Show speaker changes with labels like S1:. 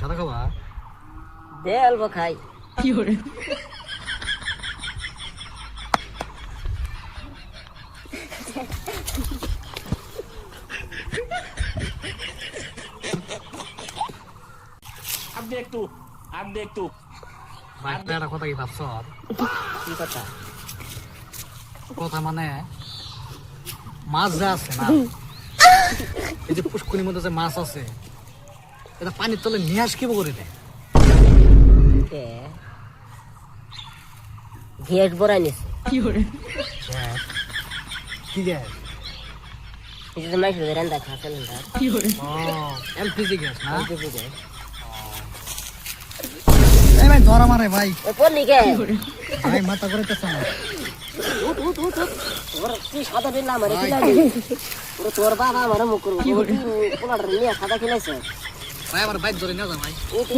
S1: সাদা খাবা
S2: দে অল্প খাই
S3: কি করে
S4: আপনি একটু
S1: বাইকটা একটা কথা কি ভাবছ
S2: কি কথা
S1: কথা মানে মাছ যা আছে না এই যে পুষ্করির মধ্যে যে মাছ আছে এটা পানির তলে নিয়ে আস কি করে দেয়
S2: গ্যাস বড়াই নিছে
S3: কি করে
S1: ঠিক আছে
S2: এটা তো মাইশ রান্না খাচ্ছেন না
S3: কি করে
S1: ও এলপিজি গ্যাস না
S2: বুঝি গে
S1: এই ভাই ধরা মারে ভাই
S2: ও পড়লি কে
S1: ভাই মাথা করে তো না
S2: তোর কি সাদা দিন আমার কি লাগে ওরে তোর বাবা আমার মুখ করব পোলাটা নিয়ে সাদা খেলাইছে
S1: ভাই আমার বাইক ধরে না যা ভাই
S2: উঠ